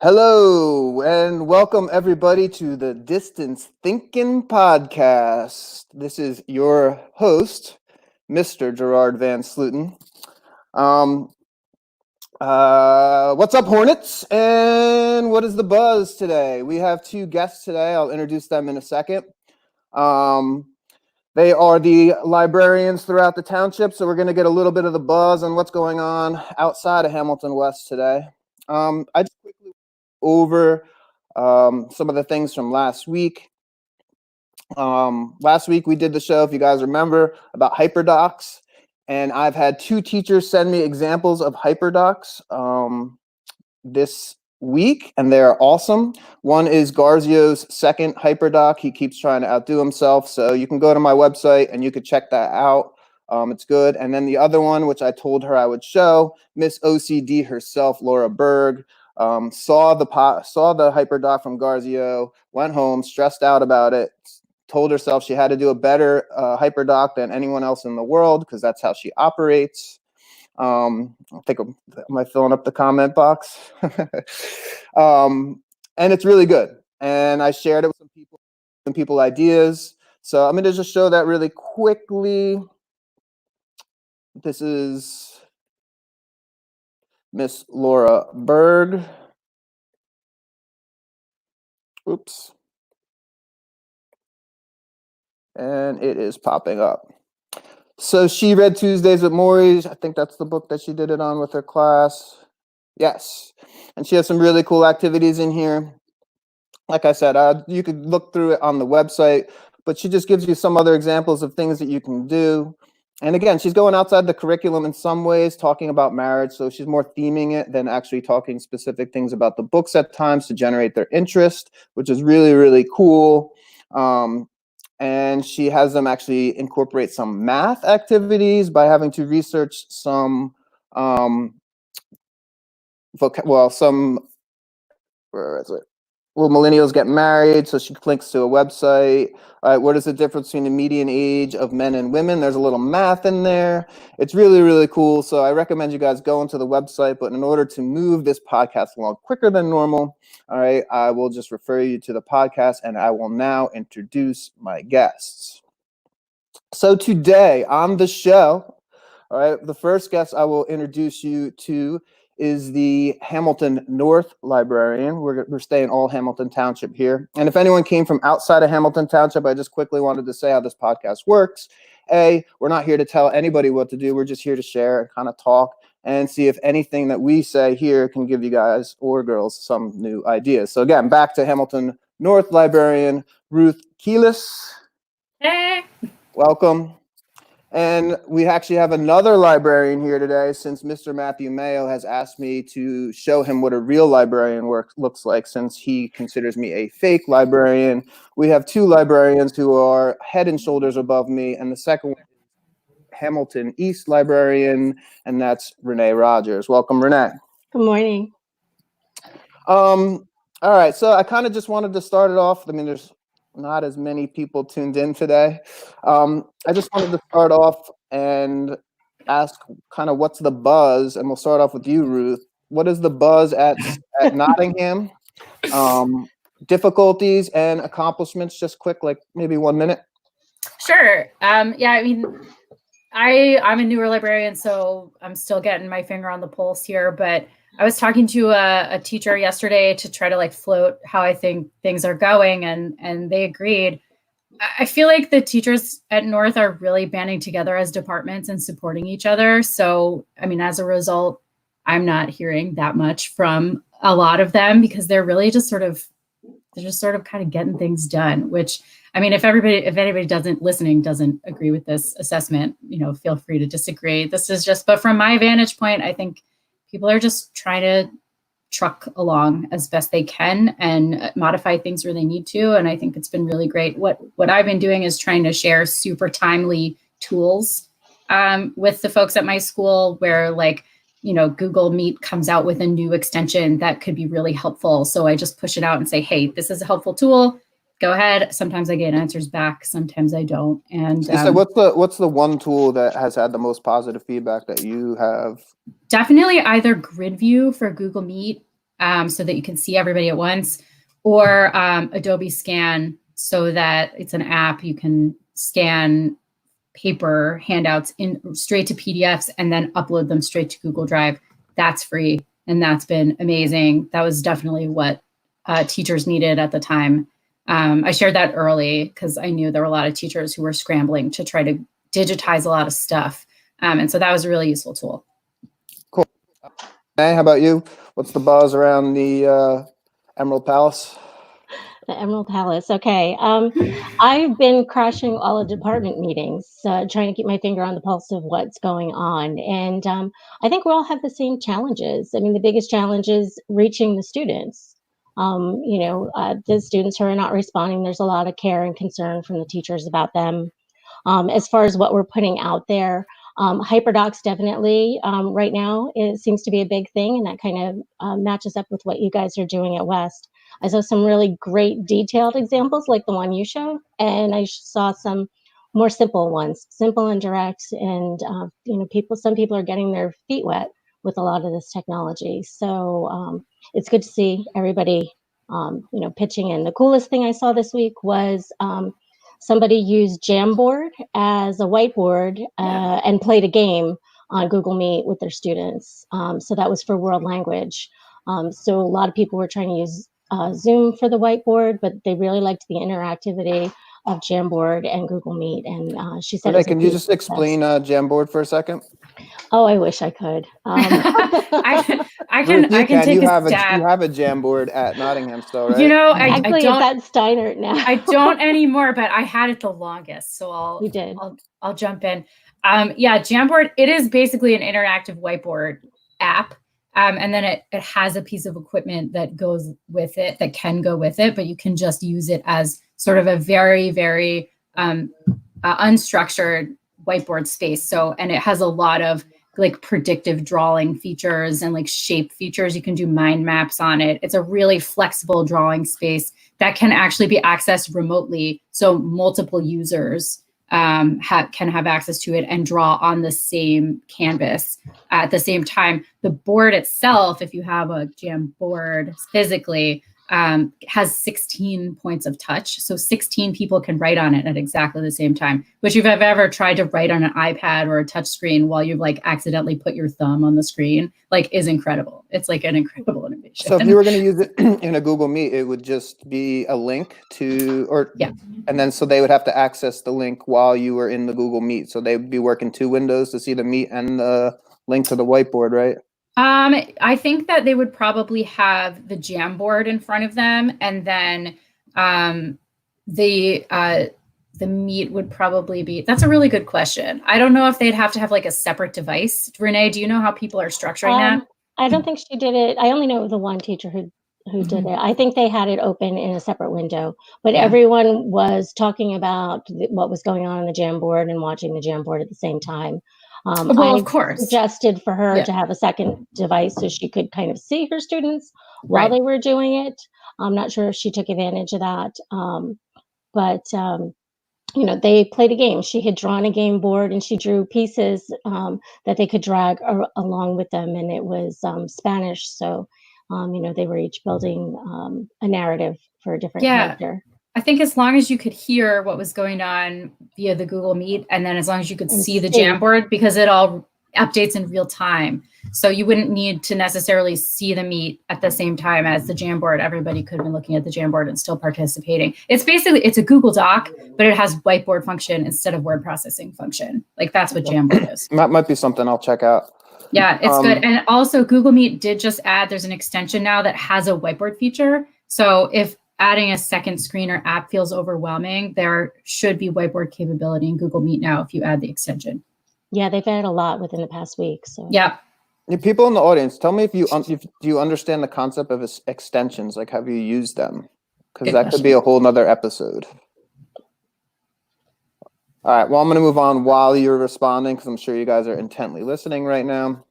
Hello, and welcome everybody to the Distance Thinking Podcast. This is your host, Mr. Gerard Van Sluten. What's up, Hornets? And what is the buzz today? We have two guests today. I'll introduce them in a second. They are the librarians throughout the township, so we're going to get a little bit of the buzz on what's going on outside of Hamilton West today. I just quickly over some of the things from last week. Last week we did the show, if you guys remember, about hyperdocs, and I've had two teachers send me examples of hyperdocs this week, and they're awesome. One is Garzio's second hyperdoc. He keeps trying to outdo himself, so you can go to my website and you could check that out. It's good. And then the other one, which I told her I would show, Miss OCD herself, Laura Berg, saw the hyperdoc from Garzio, went home, stressed out about it, told herself she had to do a better hyperdoc than anyone else in the world because that's how she operates. I think, am I filling up the comment box? And it's really good. And I shared it with some people ideas. So I'm going to just show that really quickly. This is Miss Laura Berg. Oops. And it is popping up. So she read Tuesdays with Maury. I think that's the book that she did it on with her class. Yes. And she has some really cool activities in here. Like I said, you could look through it on the website, but she just gives you some other examples of things that you can do. And again, she's going outside the curriculum in some ways, talking about marriage. So she's more theming it than actually talking specific things about the books at times to generate their interest, which is really, really cool. And she has them actually incorporate some math activities by having to research some, where is it? Will millennials get married? So she clicks to a website. All right, what is the difference between the median age of men and women? There's a little math in there. It's really, really cool. So I recommend you guys go into the website. But in order to move this podcast along quicker than normal, all right, I will just refer you to the podcast, and I will now introduce my guests. So today on the show, all right, the first guest I will introduce you to is the Hamilton North librarian. We're staying all Hamilton Township here. And if anyone came from outside of Hamilton Township, I just quickly wanted to say how this podcast works. We're not here to tell anybody what to do. We're just here to share and kind of talk and see if anything that we say here can give you guys or girls some new ideas. So again, back to Hamilton North librarian, Ruth Keelis. Hey. Welcome. And we actually have another librarian here today, since Mr. Matthew Mayo has asked me to show him what a real librarian looks like, since he considers me a fake librarian. We have two librarians who are head and shoulders above me, and the second one is Hamilton East librarian, and that's Renee Rogers. Welcome, Renee. Good morning. All right, so I kind of just wanted to start it off. I mean, there's not as many people tuned in today. I just wanted to start off and ask kind of what's the buzz, and we'll start off with you, Ruth. What is the buzz at Nottingham? Difficulties and accomplishments, just quick, like maybe 1 minute. Sure. Yeah, I mean, I'm a newer librarian, so I'm still getting my finger on the pulse here, but I was talking to a teacher yesterday to try to float how I think things are going, and they agreed. I feel like the teachers at North are really banding together as departments and supporting each other. So, I mean, as a result, I'm not hearing that much from a lot of them because they're really just sort of kind of getting things done, which, I mean, if anybody doesn't agree with this assessment, feel free to disagree. But from my vantage point, I think people are just trying to truck along as best they can and modify things where they need to. And I think it's been really great. What I've been doing is trying to share super timely tools with the folks at my school where Google Meet comes out with a new extension that could be really helpful. So I just push it out and say, hey, this is a helpful tool. Go ahead. Sometimes I get answers back. Sometimes I don't. And so what's the one tool that has had the most positive feedback that you have? Definitely either Grid View for Google Meet so that you can see everybody at once, or Adobe Scan, so that it's an app you can scan paper handouts in straight to PDFs and then upload them straight to Google Drive. That's free, and that's been amazing. That was definitely what teachers needed at the time. I shared that early because I knew there were a lot of teachers who were scrambling to try to digitize a lot of stuff. And so that was a really useful tool. Cool. Hey, how about you? What's the buzz around the Emerald Palace? The Emerald Palace. Okay. I've been crashing all the department meetings, trying to keep my finger on the pulse of what's going on. And I think we all have the same challenges. I mean, the biggest challenge is reaching the students. The students who are not responding, there's a lot of care and concern from the teachers about them. As far as what we're putting out there, HyperDocs definitely right now, it seems to be a big thing, and that kind of matches up with what you guys are doing at West. I saw some really great detailed examples like the one you showed, and I saw some more simple ones, simple and direct, and some people are getting their feet wet with a lot of this technology. So it's good to see everybody pitching in. The coolest thing I saw this week was somebody used Jamboard as a whiteboard and played a game on Google Meet with their students. So that was for world language. So a lot of people were trying to use Zoom for the whiteboard, but they really liked the interactivity of Jamboard and Google Meet. And she said, can you just explain Jamboard for a second? Oh, I wish I could. I can take a stab. You have a Jamboard at Nottingham still, right? I don't. It's at Steiner now. I don't anymore, but I had it the longest, so I'll jump in. Jamboard. It is basically an interactive whiteboard app, and then it has a piece of equipment that goes with it, that can go with it, but you can just use it as sort of a very, very unstructured whiteboard space. So, and it has a lot of like predictive drawing features and like shape features. You can do mind maps on it. It's a really flexible drawing space that can actually be accessed remotely. So multiple users can have access to it and draw on the same canvas at the same time. The board itself, if you have a Jamboard physically, has 16 points of touch. So 16 people can write on it at exactly the same time, which if you've ever tried to write on an iPad or a touch screen while you've like accidentally put your thumb on the screen, like is incredible. It's like an incredible innovation. So if you were going to use it in a Google Meet, it would just be a link and then so they would have to access the link while you were in the Google Meet. So they would be working two windows to see the Meet and the link to the whiteboard, right? I think that they would probably have the Jamboard in front of them, and then the Meet would probably be. That's a really good question. I don't know if they'd have to have like a separate device. Renee, do you know how people are structuring that? I don't think she did it. I only know the one teacher who did it. I think they had it open in a separate window, but everyone was talking about what was going on the Jamboard and watching the Jamboard at the same time. Of course, suggested for her to have a second device so she could kind of see her students while they were doing it. I'm not sure if she took advantage of that, but they played a game. She had drawn a game board and she drew pieces that they could drag along with them, and it was Spanish. So, they were each building a narrative for a different character. I think as long as you could hear what was going on via the Google Meet, and then as long as you could see the Jamboard, because it all updates in real time. So you wouldn't need to necessarily see the Meet at the same time as the Jamboard. Everybody could have been looking at the Jamboard and still participating. It's a Google Doc, but it has whiteboard function instead of word processing function. Like that's what Jamboard is. That might be something I'll check out. Yeah, it's good. And also Google Meet did just add, there's an extension now that has a whiteboard feature. So if adding a second screen or app feels overwhelming, there should be whiteboard capability in Google Meet now if you add the extension. Yeah, they've added a lot within the past week. So people in the audience, tell me if do you understand the concept of extensions? Like, have you used them? Because that could be a whole nother episode. All right, well, I'm going to move on while you're responding because I'm sure you guys are intently listening right now.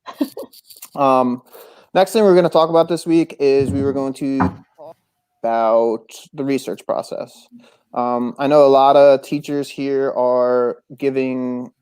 Next thing we're going to talk about this week is we were going to talk about the research process. I know a lot of teachers here are giving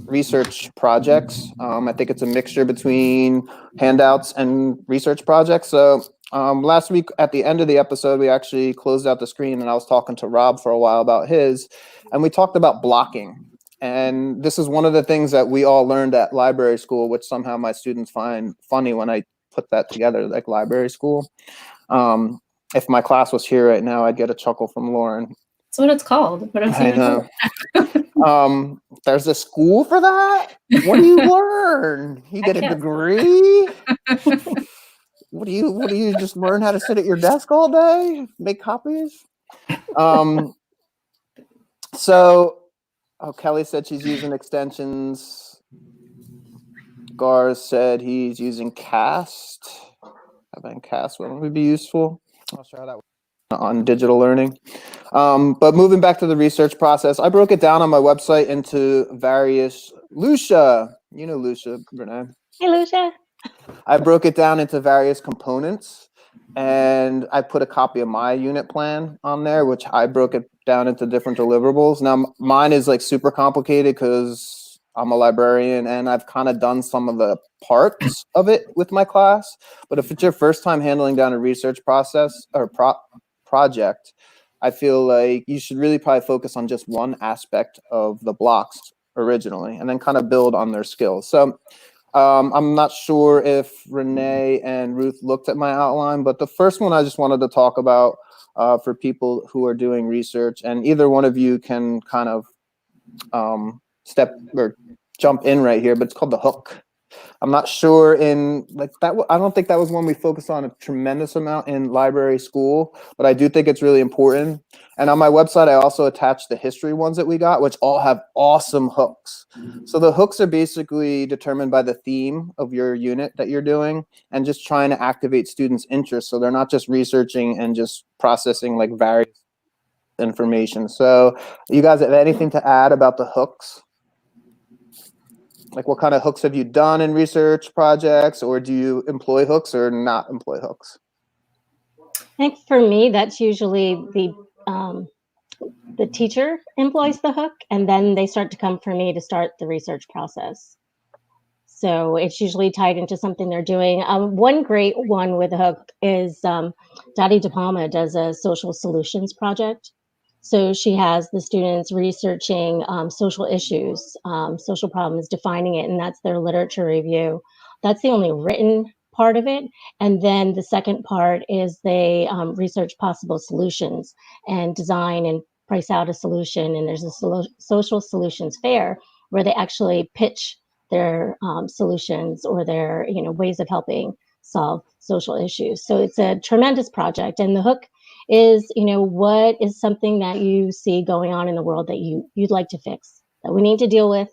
research projects. I think it's a mixture between handouts and research projects. So last week at the end of the episode, we actually closed out the screen and I was talking to Rob for a while about his, and we talked about blocking. And this is one of the things that we all learned at library school, which somehow my students find funny when I put that together, like library school. If my class was here right now, I'd get a chuckle from Lauren. That's what it's called. But I know. There's a school for that? What do you learn? You get a degree? What do you just learn how to sit at your desk all day? Make copies? Kelly said she's using extensions. Gar said he's using Cast. Having Cast would be useful. I'll show how that on digital learning. But moving back to the research process, I broke it down on my website into various, Lucia, you know Lucia, Renee. Hey, Lucia. I broke it down into various components, and I put a copy of my unit plan on there, which I broke it down into different deliverables. Now, mine is like super complicated because I'm a librarian and I've kind of done some of the parts of it with my class. But if it's your first time handling down a research process or project, I feel like you should really probably focus on just one aspect of the blocks originally and then kind of build on their skills. So I'm not sure if Renee and Ruth looked at my outline, but the first one I just wanted to talk about for people who are doing research, and either one of you can kind of step or jump in right here, but it's called the hook. I'm not sure in like that. I don't think that was one we focused on a tremendous amount in library school, but I do think it's really important. And on my website, I also attached the history ones that we got, which all have awesome hooks. So the hooks are basically determined by the theme of your unit that you're doing and just trying to activate students' interest. So they're not just researching and just processing like various information. So you guys have anything to add about the hooks? Like what kind of hooks have you done in research projects, or do you employ hooks or not employ hooks? I think for me, that's usually the teacher employs the hook, and then they start to come for me to start the research process. So it's usually tied into something they're doing. One great one with a hook is Dottie DePalma does a social solutions project. So she has the students researching social issues, social problems, defining it, and that's their literature review. That's the only written part of it. And then the second part is they research possible solutions and design and price out a solution. And there's a social solutions fair where they actually pitch their solutions or their ways of helping solve social issues. So it's a tremendous project. And the hook is, what is something that you see going on in the world that you'd like to fix, that we need to deal with?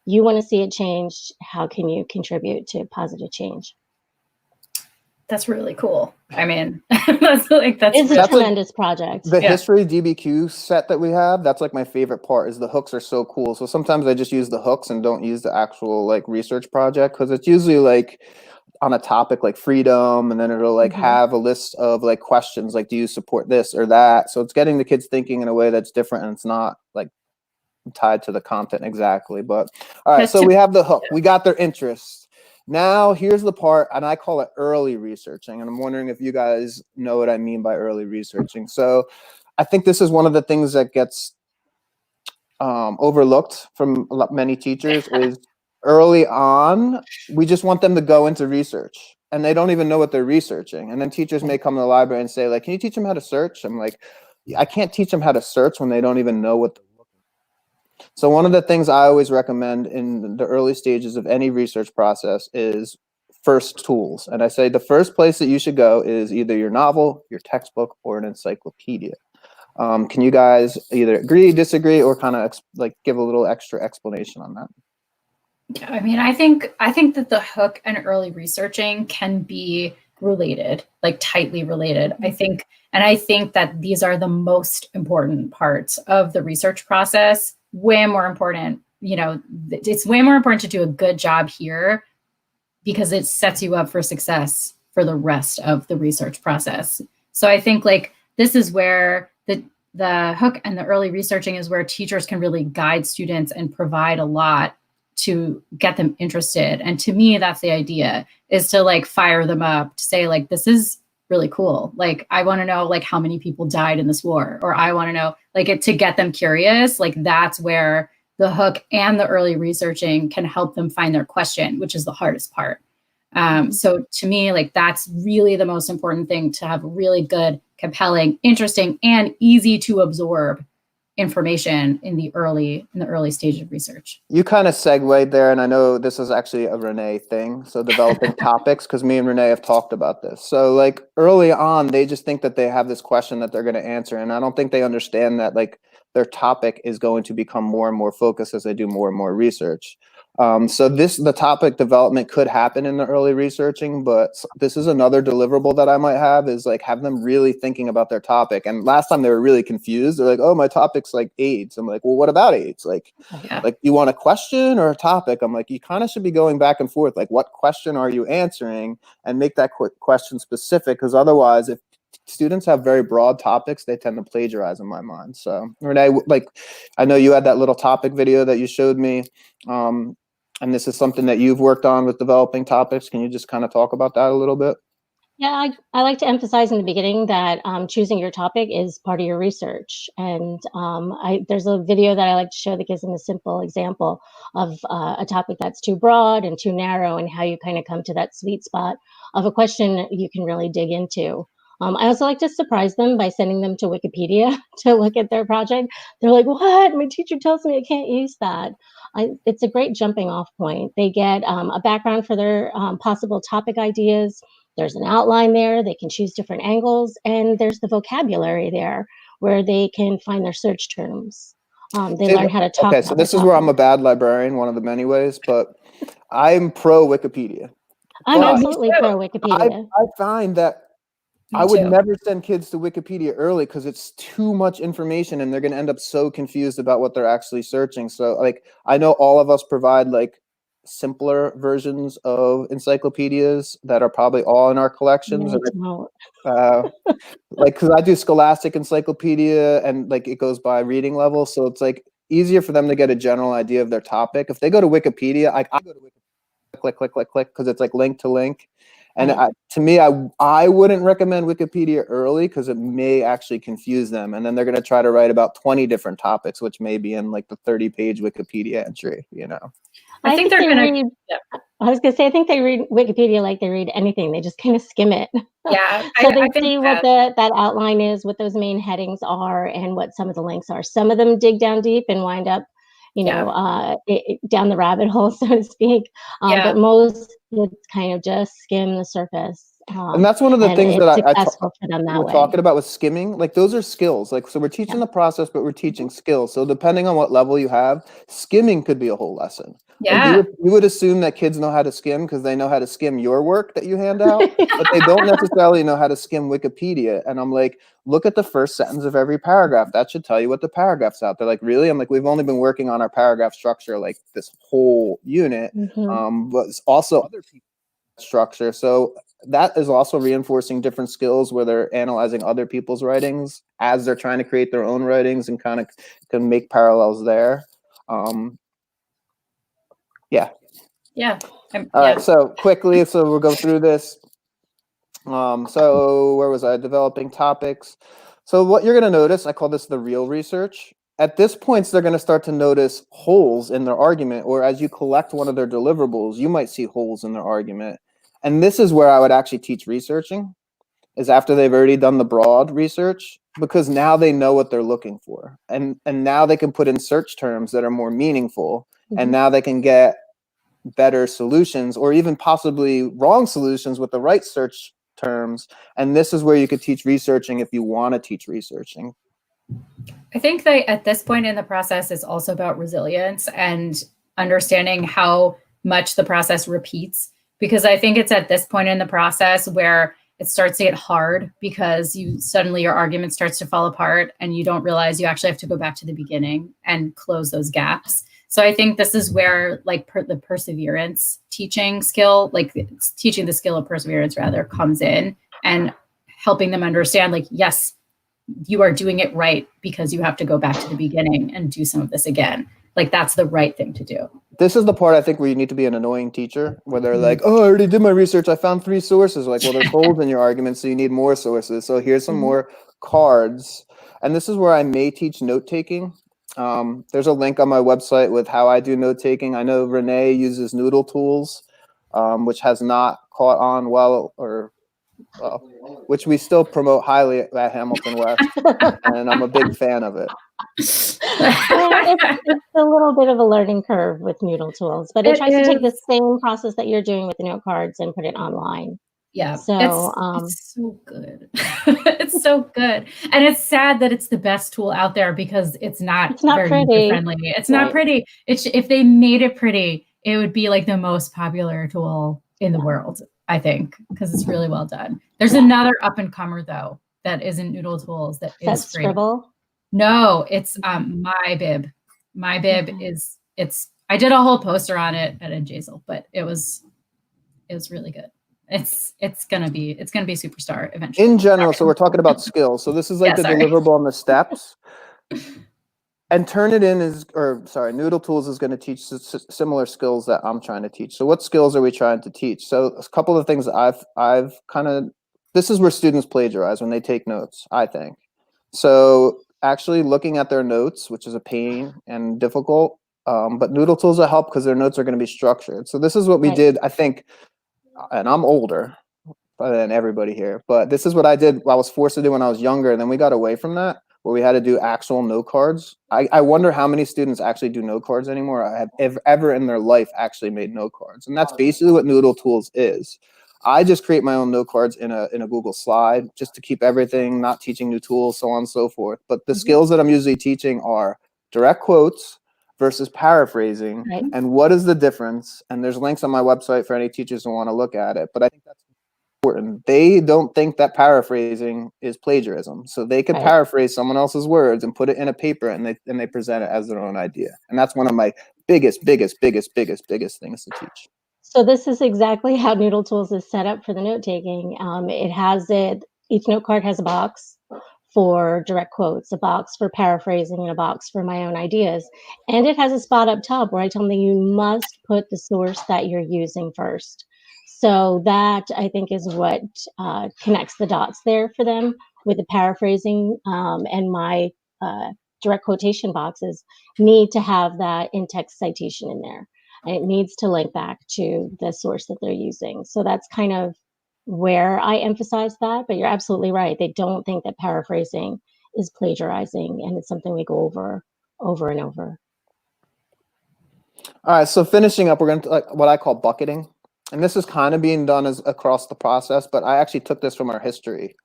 You want to see it changed. How can you contribute to positive change? That's really cool. I mean, that's a tremendous project. The history DBQ set that we have, that's like my favorite part, is the hooks are so cool. So sometimes I just use the hooks and don't use the actual like research project, because it's usually like on a topic like freedom, and then it'll like have a list of like questions like, do you support this or that? So it's getting the kids thinking in a way that's different, and it's not like tied to the content exactly. But all right, so we have the hook, we got their interest. Now here's the part, and I call it early researching, and I'm wondering if you guys know what I mean by early researching. So I think this is one of the things that gets overlooked from many teachers is early on, we just want them to go into research and they don't even know what they're researching. And then teachers may come to the library and say, like, can you teach them how to search? I'm like, I can't teach them how to search when they don't even know what they're looking for. So one of the things I always recommend in the early stages of any research process is first tools. And I say the first place that you should go is either your novel, your textbook, or an encyclopedia. Can you guys either agree, disagree, or kind of like give a little extra explanation on that? Yeah, I mean, I think that the hook and early researching can be related, like tightly related. I think that these are the most important parts of the research process. Way more important, it's way more important to do a good job here because it sets you up for success for the rest of the research process. So I think like this is where the hook and the early researching is where teachers can really guide students and provide a lot to get them interested. And to me, that's the idea, is to like fire them up, to say like, this is really cool. Like, I want to know like how many people died in this war, or I want to know like it, to get them curious. Like that's where the hook and the early researching can help them find their question, which is the hardest part. So to me, like that's really the most important thing, to have really good, compelling, interesting, and easy to absorb information in the early stage of research. You kind of segued there, and I know this is actually a Renee thing. So developing topics, because me and Renee have talked about this. So like early on, they just think that they have this question that they're going to answer, and I don't think they understand that like their topic is going to become more and more focused as they do more and more research. So the topic development could happen in the early researching, but this is another deliverable that I might have, is like have them really thinking about their topic. And last time they were really confused. They're like, oh, my topic's like AIDS. I'm like, well, what about AIDS? Like, like you want a question or a topic? I'm like, you kind of should be going back and forth. Like, what question are you answering, and make that question specific, because otherwise, if students have very broad topics, they tend to plagiarize in my mind. So Renee, like, I know you had that little topic video that you showed me. And this is something that you've worked on with developing topics. Can you just kind of talk about that a little bit? Yeah, I like to emphasize in the beginning that choosing your topic is part of your research. And there's a video that I like to show that gives them a simple example of a topic that's too broad and too narrow, and how you kind of come to that sweet spot of a question you can really dig into. I also like to surprise them by sending them to Wikipedia to look at their project. They're like, what? My teacher tells me I can't use that. It's a great jumping off point. They get a background for their possible topic ideas. There's an outline there. They can choose different angles. And there's the vocabulary there where they can find their search terms. They learn how to talk. Okay, so this is where I'm a bad librarian, one of the many ways, but I'm pro Wikipedia. I'm absolutely pro Wikipedia. I find that I would never send kids to Wikipedia early, because it's too much information and they're going to end up so confused about what they're actually searching. So like, I know all of us provide like simpler versions of encyclopedias that are probably all in our collections. Like, because I do Scholastic Encyclopedia, and like it goes by reading level. So it's like easier for them to get a general idea of their topic. If they go to Wikipedia, I go to Wikipedia, click, because it's like link to link. And to me, I wouldn't recommend Wikipedia early, because it may actually confuse them. And then they're going to try to write about 20 different topics, which may be in like the 30-page Wikipedia entry, you know. I think they're going to... I was going to say, I think they read Wikipedia like they read anything. They just kind of skim it. Yeah. So they see what that outline is, what those main headings are, and what some of the links are. Some of them dig down deep and wind up, down the rabbit hole, so to speak. But most, it's kind of just skim the surface. And that's one of the things that we're talking about with skimming. Like, those are skills. Like, so we're teaching the process, but we're teaching skills. So depending on what level you have, skimming could be a whole lesson. Yeah. Like you would assume that kids know how to skim because they know how to skim your work that you hand out, but they don't necessarily know how to skim Wikipedia. And I'm like, look at the first sentence of every paragraph. That should tell you what the paragraph's out. They're like, really? I'm like, we've only been working on our paragraph structure like this whole unit, but it's also other people's structure. So that is also reinforcing different skills where they're analyzing other people's writings as they're trying to create their own writings, and kind of can make parallels there. Yeah. All right. So quickly, so we'll go through this. So where was I? Developing topics. So what you're going to notice, I call this the real research. At this point, they're going to start to notice holes in their argument, or as you collect one of their deliverables, you might see holes in their argument. And this is where I would actually teach researching, is after they've already done the broad research, because now they know what they're looking for. And now they can put in search terms that are more meaningful. And now they can get better solutions, or even possibly wrong solutions with the right search terms. And this is where you could teach researching if you want to teach researching. I think that at this point in the process, it's also about resilience and understanding how much the process repeats. Because I think it's at this point in the process where it starts to get hard, because suddenly your argument starts to fall apart and you don't realize you actually have to go back to the beginning and close those gaps. So I think this is where like the perseverance teaching skill, like teaching the skill of perseverance rather, comes in, and helping them understand, like, yes, you are doing it right because you have to go back to the beginning and do some of this again. Like, that's the right thing to do. This is the part I think where you need to be an annoying teacher, where they're like, "Oh, I already did my research. I found 3 sources." Like, well, there's holes in your argument, so you need more sources. So here's some more cards, and this is where I may teach note taking. There's a link on my website with how I do note taking. I know Renee uses Noodletools, which has not caught on well, or which we still promote highly at Hamilton West, and I'm a big fan of it. Yeah, it's a little bit of a learning curve with Noodletools, but it It tries to take the is. same process that you're doing with the note cards and put it online. Yeah, So, it's so good. It's so good. And it's sad that it's the best tool out there because it's not very user pretty. friendly. It's not pretty. If they made it pretty, it would be like the most popular tool in the world, I think, because it's really well done. There's another up and comer though that isn't Noodletools that is free. Scribble? No, it's My Bib. My Bib is I did a whole poster on it at NJSL, but it was really good. It's gonna be superstar eventually. In general, so we're talking about skills. So this is like the deliverable on the steps. And Turnitin is, or sorry, Noodletools is going to teach similar skills that I'm trying to teach. So what skills are we trying to teach? So a couple of things I've kind of, this is where students plagiarize when they take notes, I think. So actually looking at their notes, which is a pain and difficult, but Noodletools will help because their notes are going to be structured. So this is what we did, I think, and I'm older than everybody here, but this is what I did. I was forced to do when I was younger, and then we got away from that, where we had to do actual note cards. I wonder how many students actually do note cards anymore. I have ever in their life actually made note cards, and that's basically what Noodletools is. I just create my own note cards in a Google Slide just to keep everything, not teaching new tools, so on and so forth. But the skills that I'm usually teaching are direct quotes versus paraphrasing, and what is the difference? And there's links on my website for any teachers who want to look at it. But I think that's important. They don't think that paraphrasing is plagiarism, so they could paraphrase someone else's words and put it in a paper, and they present it as their own idea. And that's one of my biggest things to teach. So this is exactly how Noodletools is set up for the note taking. Each note card has a box for direct quotes, a box for paraphrasing, and a box for my own ideas. And it has a spot up top where I tell them that you must put the source that you're using first. So that, I think, is what connects the dots there for them with the paraphrasing, and my direct quotation boxes need to have that in-text citation in there. And it needs to link back to the source that they're using. So that's kind of where I emphasize that, but you're absolutely right. They don't think that paraphrasing is plagiarizing, and it's something we go over and over. All right, so finishing up, we're going to what I call bucketing. And this is kind of being done as across the process, but I actually took this from our history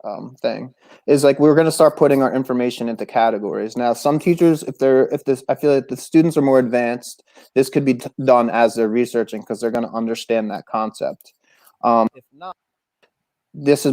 thing. Is like we're going to start putting our information into categories. Now, some teachers, I feel like the students are more advanced, this could be done as they're researching because they're going to understand that concept. If not,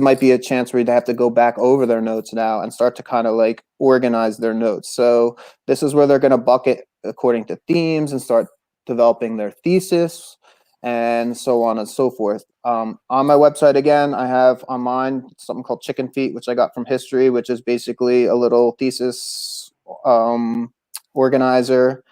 might be a chance where you'd have to go back over their notes now and start to kind of like organize their notes. So this is where they're going to bucket according to themes and start developing their thesis, and so on and so forth. On my website, again, I have on mine something called Chicken Feet, which I got from history, which is basically a little thesis organizer.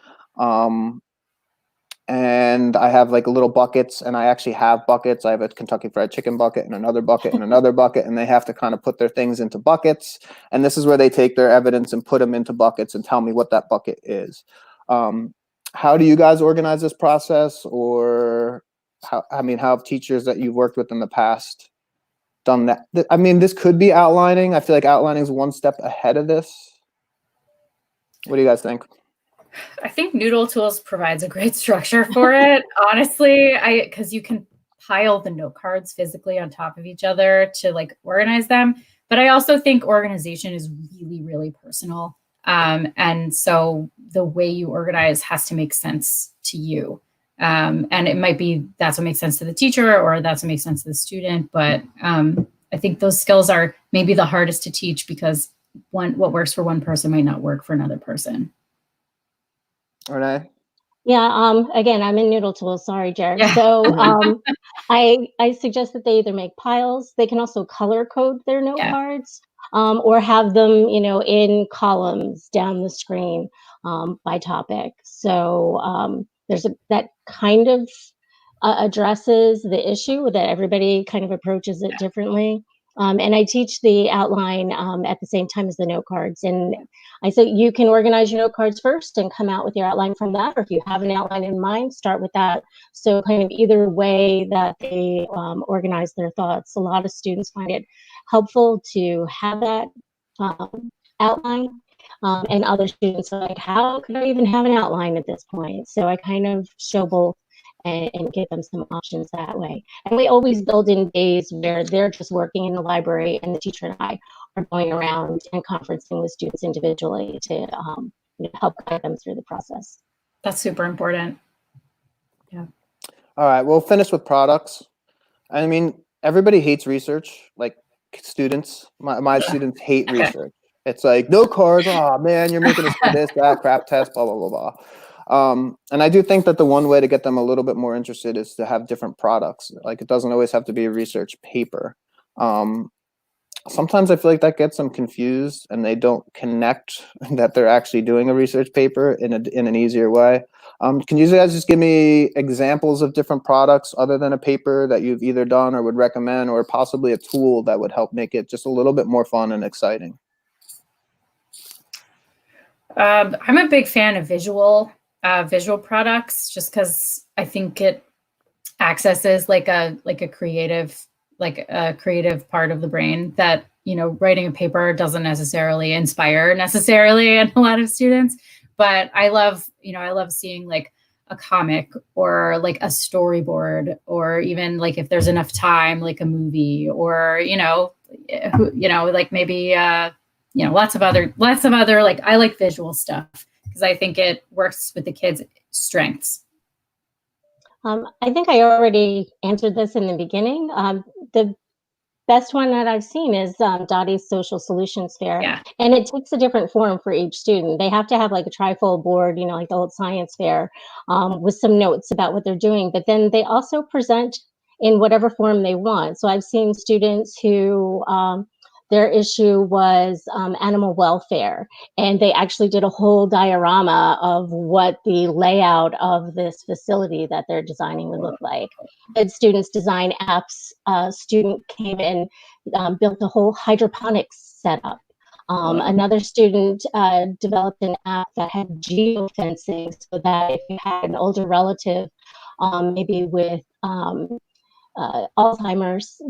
And I have like little buckets, and I actually have buckets. I have a Kentucky Fried Chicken bucket and another bucket and another bucket, and they have to kind of put their things into buckets. And this is where they take their evidence and put them into buckets and tell me what that bucket is. How do you guys organize this process, or how have teachers that you've worked with in the past done that? I mean, this could be outlining. I feel like outlining is one step ahead of this. What do you guys think? I think Noodletools provides a great structure for it. Honestly, because you can pile the note cards physically on top of each other to like organize them. But I also think organization is really, really personal. And so the way you organize has to make sense to you. And it might be that's what makes sense to the teacher, or that's what makes sense to the student. But I think those skills are maybe the hardest to teach because what works for one person might not work for another person. Renee? Yeah, again, I'm in Noodletools. Sorry, Jared. Yeah. So I suggest that they either make piles. They can also color code their note cards, or have them, in columns down the screen by topic. So that kind of addresses the issue, that everybody kind of approaches it differently. And I teach the outline at the same time as the note cards. And I say you can organize your note cards first and come out with your outline from that. Or if you have an outline in mind, start with that. So kind of either way that they organize their thoughts. A lot of students find it helpful to have that outline. And other students are like, how could I even have an outline at this point? So I kind of show both and give them some options that way. And we always build in days where they're just working in the library and the teacher and I are going around and conferencing with students individually to help guide them through the process. That's super important. Yeah. All right, we'll finish with products. I mean, everybody hates research, like students. My students hate research. It's like, no cars, oh man, you're making us do this, that, crap test, blah, blah, blah, blah. And I do think that the one way to get them a little bit more interested is to have different products. Like, it doesn't always have to be a research paper. Sometimes I feel like that gets them confused and they don't connect that they're actually doing a research paper in an easier way. Can you guys just give me examples of different products other than a paper that you've either done or would recommend, or possibly a tool that would help make it just a little bit more fun and exciting? I'm a big fan of visual products, just because I think it accesses like a creative part of the brain that, writing a paper doesn't necessarily inspire in a lot of students. But I love seeing like a comic or like a storyboard, or even like, if there's enough time, like a movie, or like maybe lots of other, like, I like visual stuff because I think it works with the kids' strengths. I think I already answered this in the beginning. The best one that I've seen is Dottie's Social Solutions Fair. Yeah. And it takes a different form for each student. They have to have like a trifold board, like the old science fair, with some notes about what they're doing. But then they also present in whatever form they want. So I've seen students who their issue was animal welfare, and they actually did a whole diorama of what the layout of this facility that they're designing would look like. Had students design apps. A student came in, built a whole hydroponics setup. Another student developed an app that had geofencing, so that if you had an older relative, maybe with Alzheimer's,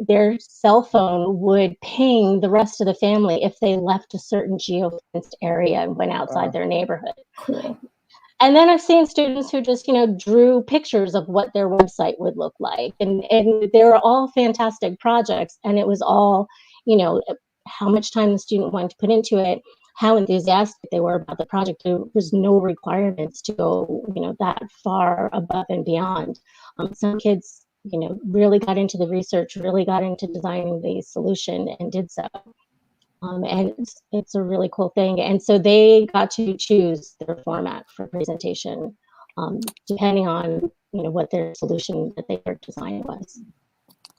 their cell phone would ping the rest of the family if they left a certain geofenced area and went outside their neighborhood. Cool. And then I've seen students who just, drew pictures of what their website would look like. And they were all fantastic projects. And it was all, how much time the student wanted to put into it, how enthusiastic they were about the project. There was no requirements to go, that far above and beyond. Some kids, really got into the research, really got into designing the solution and did so. And it's a really cool thing. And so they got to choose their format for presentation, depending on, what their solution that they were designing was.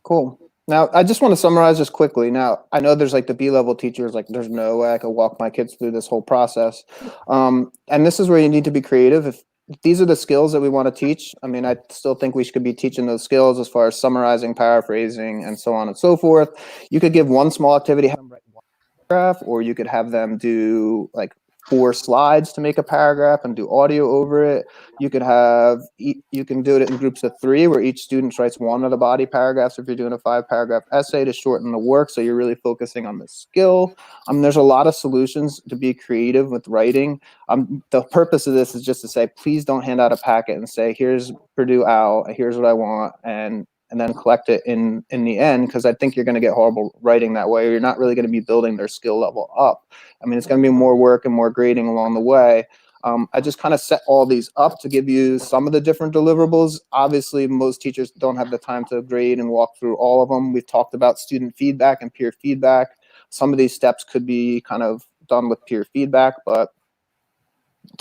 Cool. Now, I just want to summarize this quickly. Now, I know there's like the B-level teachers, like there's no way I could walk my kids through this whole process. And this is where you need to be creative. If these are the skills that we want to teach, I mean, I still think we should be teaching those skills as far as summarizing, paraphrasing, and so on and so forth. You could give one small activity, have them write one paragraph, or you could have them do like 4 slides to make a paragraph and do audio over it. You can do it in groups of 3 where each student writes one of the body paragraphs if you're doing a 5-paragraph essay to shorten the work, so you're really focusing on the skill. There's a lot of solutions to be creative with writing. The purpose of this is just to say, please don't hand out a packet and say, here's Purdue OWL, here's what I want, and then collect it in the end, because I think you're going to get horrible writing that way, or you're not really going to be building their skill level up. I mean, it's going to be more work and more grading along the way. I just kind of set all these up to give you some of the different deliverables. Obviously, most teachers don't have the time to grade and walk through all of them. We've talked about student feedback and peer feedback. Some of these steps could be kind of done with peer feedback, but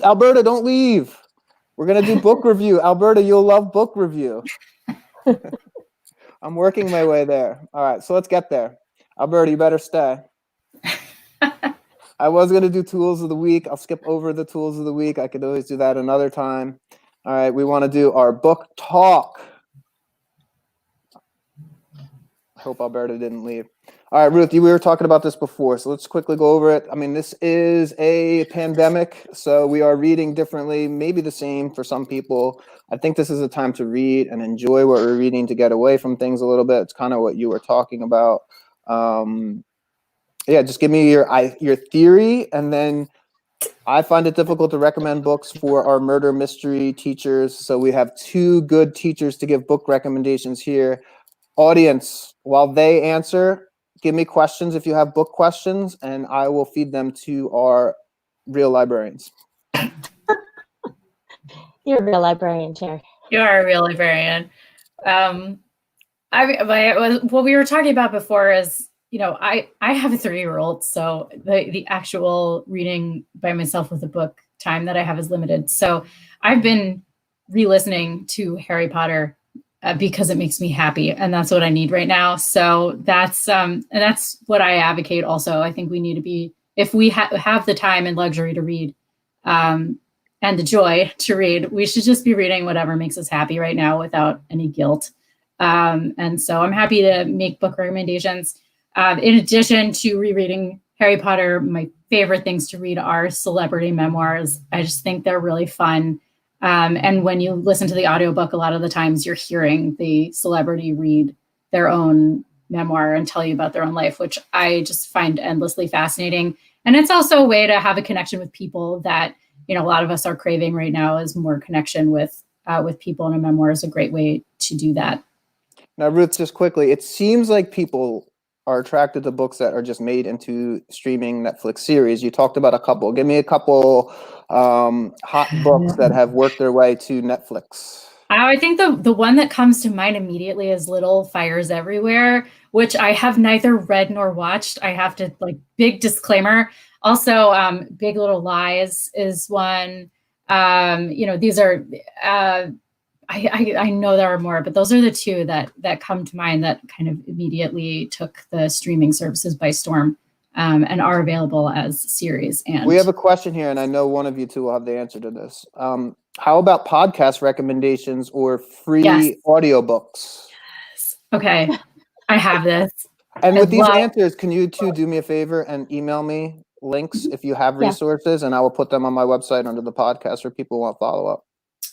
Alberta, don't leave. We're going to do book review. Alberta, you'll love book review. I'm working my way there. All right, so let's get there. Alberta, you better stay. I was going to do tools of the week. I'll skip over the tools of the week. I could always do that another time. All right, we want to do our book talk. I hope Alberta didn't leave. All right, Ruth, we were talking about this before, so let's quickly go over it. I mean, this is a pandemic, so we are reading differently, maybe the same for some people. I think this is a time to read and enjoy what we're reading, to get away from things a little bit. It's kind of what you were talking about. Yeah, just give me your theory, and then I find it difficult to recommend books for our murder mystery teachers, so we have two good teachers to give book recommendations here. Audience, while they answer, give me questions if you have book questions, and I will feed them to our real librarians. You're a real librarian, Jerry. You are a real librarian. What we were talking about before is, I have a 3-year-old, so the actual reading by myself with a book time that I have is limited. So I've been re-listening to Harry Potter because it makes me happy, and that's what I need right now. So that's what I advocate. Also, I think we need to be, if we have the time and luxury to read, and the joy to read, we should just be reading whatever makes us happy right now without any guilt. And so I'm happy to make book recommendations. In addition to rereading Harry Potter, my favorite things to read are celebrity memoirs. I just think they're really fun. And when you listen to the audiobook, a lot of the times you're hearing the celebrity read their own memoir and tell you about their own life, which I just find endlessly fascinating. And it's also a way to have a connection with people that, a lot of us are craving right now, is more connection with people, and a memoir is a great way to do that. Now, Ruth, just quickly, it seems like people are attracted to books that are just made into streaming Netflix series. You talked about a couple. Give me a couple hot books that have worked their way to Netflix. I think the one that comes to mind immediately is Little Fires Everywhere, which I have neither read nor watched. I have to, big disclaimer. Also, Big Little Lies is one. These are, I know there are more, but those are the two that come to mind that kind of immediately took the streaming services by storm, and are available as series. And we have a question here, and I know one of you two will have the answer to this. How about podcast recommendations or free audiobooks? Yes. Okay, I have this. And with these answers, can you two do me a favor and email me links if you have resources, and I will put them on my website under the podcast for people who want follow up.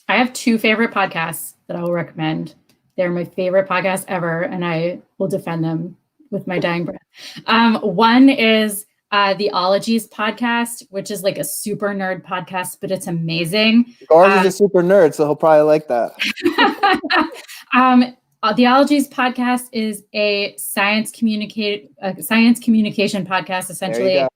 I have 2 favorite podcasts that I will recommend. They're my favorite podcasts ever, and I will defend them with my dying breath. One is the Ologies podcast, which is like a super nerd podcast, but it's amazing. Ours is a super nerd, so he'll probably like that. The Ologies podcast is a science communication podcast, essentially.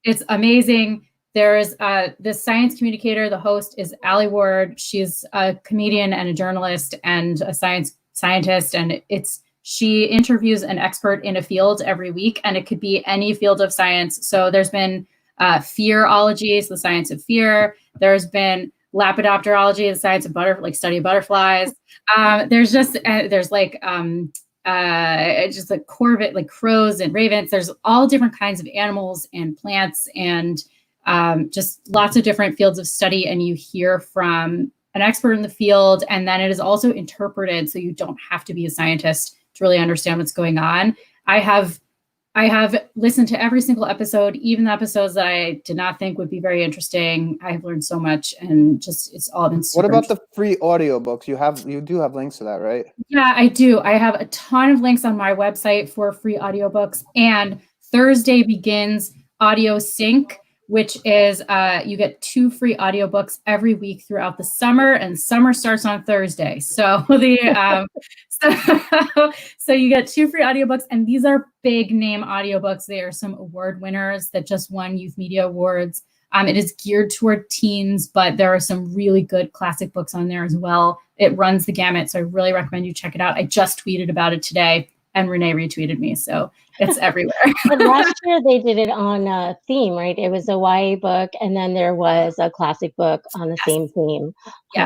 It's amazing. There's the science communicator. The host is Allie Ward. She's a comedian and a journalist and a scientist. And she interviews an expert in a field every week, and it could be any field of science. So there's been fearology, the science of fear. There's been lepidopterology, the science of study of butterflies. There's corvid, like crows and ravens. There's all different kinds of animals and plants, and just lots of different fields of study. And you hear from an expert in the field, and then it is also interpreted, so you don't have to be a scientist to really understand what's going on. I have listened to every single episode, even the episodes that I did not think would be very interesting. I've learned so much, and just it's all been super. What about the free audiobooks? You do have links to that, right? Yeah, I do. I have a ton of links on my website for free audiobooks. And Thursday begins Audio Sync, which is you get 2 free audiobooks every week throughout the summer, and summer starts on Thursday. So so you get 2 free audiobooks, and these are big name audiobooks. They are some award winners that just won Youth Media Awards. It is geared toward teens, but there are some really good classic books on there as well. It runs the gamut, so I really recommend you check it out. I just tweeted about it today, and Renee retweeted me, so it's everywhere. But last year they did it on theme, right? It was a YA book, and then there was a classic book on the same theme,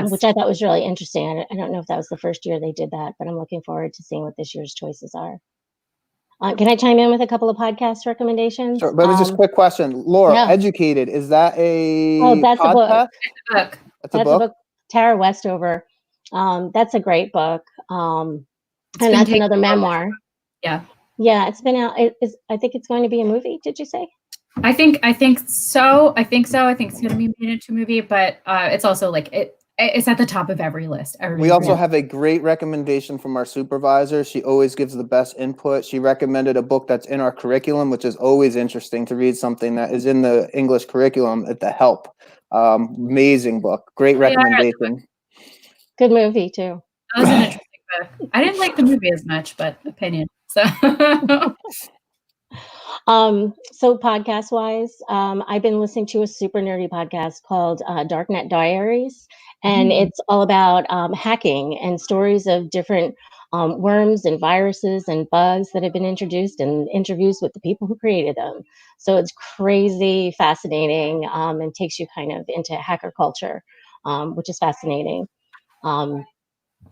which I thought was really interesting. I don't know if that was the first year they did that, but I'm looking forward to seeing what this year's choices are. Can I chime in with a couple of podcast recommendations? Sure, but it's just a quick question. Laura, Educated, is that a that's podcast? a book. That's a book? Tara Westover. That's a great book. And that's taken another memoir. Yeah. Yeah, it's been out. I think it's going to be a movie. Did you say? I think so. I think it's going to be made into a movie, but it's also like it's at the top of every list. We also have a great recommendation from our supervisor. She always gives the best input. She recommended a book that's in our curriculum, which is always interesting to read something that is in the English curriculum at The Help. Amazing book. Great recommendation. Good movie too. That was an interesting book. I didn't like the movie as much, but opinion. So so podcast wise, I've been listening to a super nerdy podcast called Darknet Diaries, and it's all about hacking and stories of different worms and viruses and bugs that have been introduced, and interviews with the people who created them. So it's crazy fascinating, and takes you kind of into hacker culture, which is fascinating.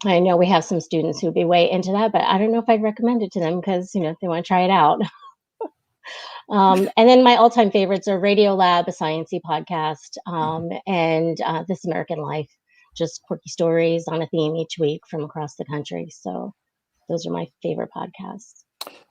I know we have some students who'd be way into that, but I don't know if I'd recommend it to them because, you know, they want to try it out. And then my all-time favorites are Radio Lab, a sciencey podcast, and This American Life, just quirky stories on a theme each week from across the country. So those are my favorite podcasts.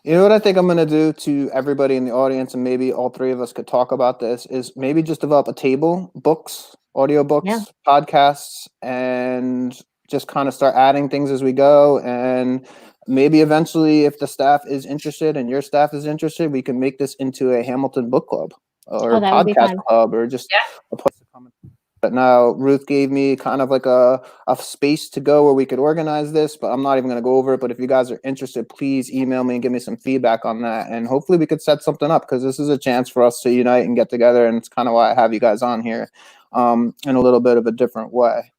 You know what I think I'm going to do to everybody in the audience, and maybe all three of us could talk about this, is maybe just develop a table, books, audiobooks, podcasts, and just kind of start adding things as we go. And maybe eventually, if the staff is interested and your staff is interested, we can make this into a Hamilton book club or a podcast club, or just a place to come. But now Ruth gave me kind of like a space to go where we could organize this, but I'm not even going to go over it. But if you guys are interested, please email me and give me some feedback on that. And hopefully we could set something up, because this is a chance for us to unite and get together. And it's kind of why I have you guys on here in a little bit of a different way.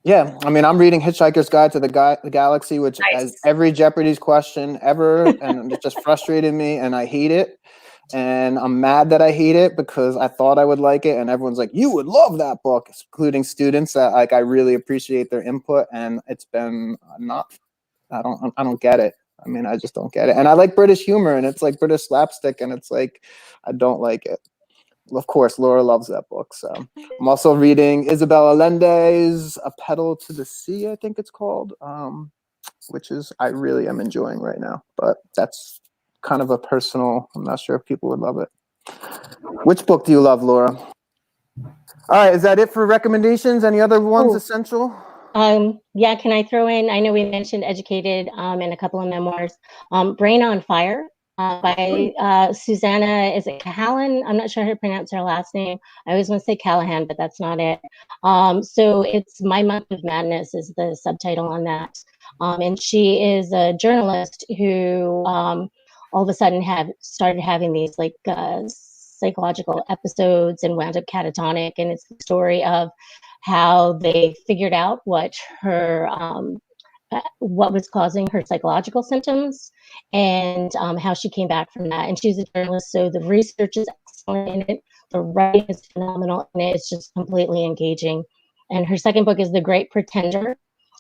Yeah, I mean, I'm reading Hitchhiker's Guide to the Galaxy, which has every Jeopardy's question ever, and it just frustrated me, and I hate it. And I'm mad that I hate it, because I thought I would like it, and everyone's like, you would love that book, including students that like I really appreciate their input, and it's been I don't get it. I mean, I just don't get it. And I like British humor, and it's like British slapstick, and it's like I don't like it. Of course, Laura loves that book. So I'm also reading Isabel Allende's A Pedal to the Sea, I think it's called, which is I really am enjoying right now. But that's kind of a personal, I'm not sure if people would love it. Which book do you love, Laura? All right, is that it for recommendations? Any other ones essential? Yeah, can I throw in, I know we mentioned Educated and a couple of memoirs. Brain on Fire by Susanna, is it Cahalan? I'm not sure how to pronounce her last name. I always want to say Callahan, but that's not it. So it's My Month of Madness is the subtitle on that. And she is a journalist who all of a sudden started having these like psychological episodes and wound up catatonic. And it's the story of how they figured out what was causing her psychological symptoms, and how she came back from that. And she's a journalist, so the research is excellent in it. The writing is phenomenal, and it's just completely engaging. And her second book is The Great Pretender,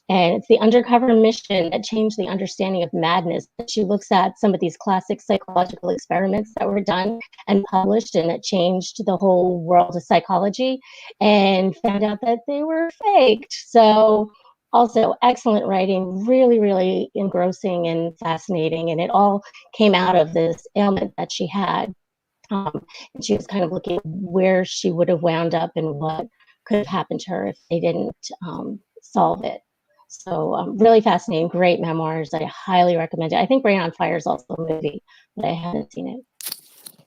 and it's the undercover mission that changed the understanding of madness. She looks at some of these classic psychological experiments that were done and published, and it changed the whole world of psychology, and found out that they were faked. So also excellent writing, really, really engrossing and fascinating. And it all came out of this ailment that she had. And she was kind of looking at where she would have wound up and what could have happened to her if they didn't solve it. So really fascinating, great memoirs. I highly recommend it. I think Brain on Fire is also a movie, but I haven't seen it.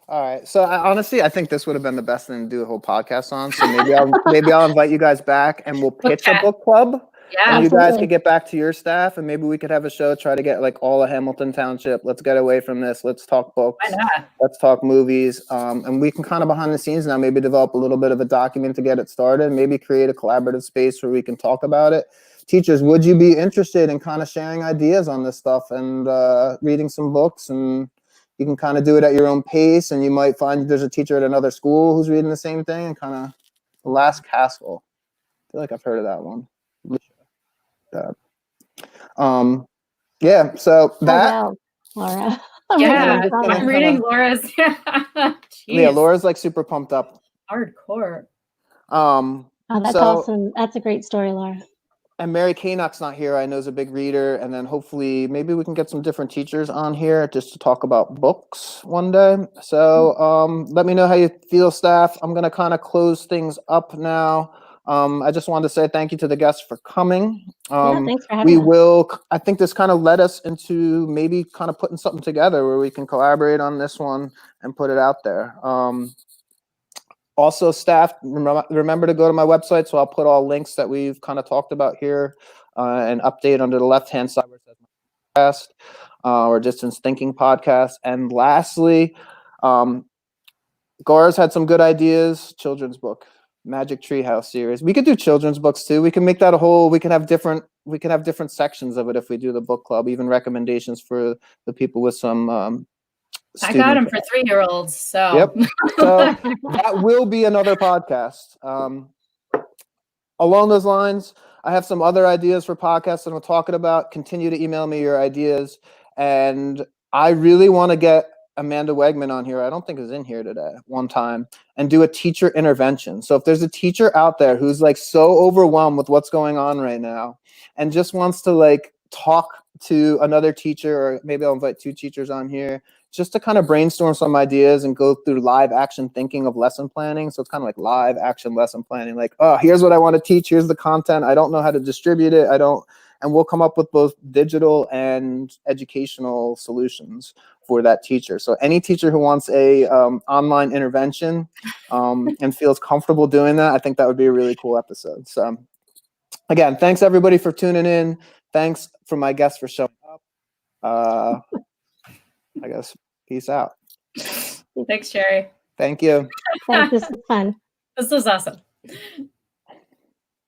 All right. So honestly, I think this would have been the best thing to do a whole podcast on. So maybe I'll invite you guys back, and we'll pitch a book club. Yeah, and you guys could get back to your staff, and maybe we could have a show, try to get like all of Hamilton Township. Let's get away from this. Let's talk books. Why not? Let's talk movies. And we can kind of behind the scenes now, maybe develop a little bit of a document to get it started, maybe create a collaborative space where we can talk about it. Teachers, would you be interested in kind of sharing ideas on this stuff and reading some books? And you can kind of do it at your own pace, and you might find there's a teacher at another school who's reading the same thing, and kind of The Last Castle. I feel like I've heard of that one. Yeah, so that. Oh, wow. Laura. I'm reading Laura's. Yeah, Laura's like super pumped up. Hardcore. Oh, that's So, awesome. That's a great story, Laura. and Mary Kanock's not here. I know is a big reader. And then hopefully maybe we can get some different teachers on here just to talk about books one day. So let me know how you feel, staff. I'm going to kind of close things up now. I just wanted to say thank you to the guests for coming. Yeah, thanks for having us. I think this kind of led us into maybe kind of putting something together where we can collaborate on this one and put it out there. Also, staff, remember to go to my website, so I'll put all links that we've kind of talked about here and update under the left-hand side where it says podcast or Distance Thinking podcast. And lastly, Gara's had some good ideas. Children's book, Magic Treehouse series. We could do children's books too. We can make that a whole. We can have different sections of it if we do the book club. Even recommendations for the people with some. I got them for 3-year-olds. So. Yep. So that will be another podcast. Along those lines, I have some other ideas for podcasts that I'm talking about. Continue to email me your ideas. And I really want to get Amanda Wegman on here. I don't think is in here today one time and do a teacher intervention. So if there's a teacher out there who's like so overwhelmed with what's going on right now and just wants to like talk to another teacher, or maybe I'll invite 2 teachers on here just to kind of brainstorm some ideas and go through live action thinking of lesson planning. So it's kind of like live action lesson planning, like, oh, here's what I want to teach. Here's the content. I don't know how to distribute it. And we'll come up with both digital and educational solutions for that teacher. So any teacher who wants a online intervention and feels comfortable doing that, I think that would be a really cool episode. So again, thanks everybody for tuning in. Thanks for my guests for showing up. I guess peace out. Thanks, Jerry. Thank you. Thanks. This was fun. This was awesome.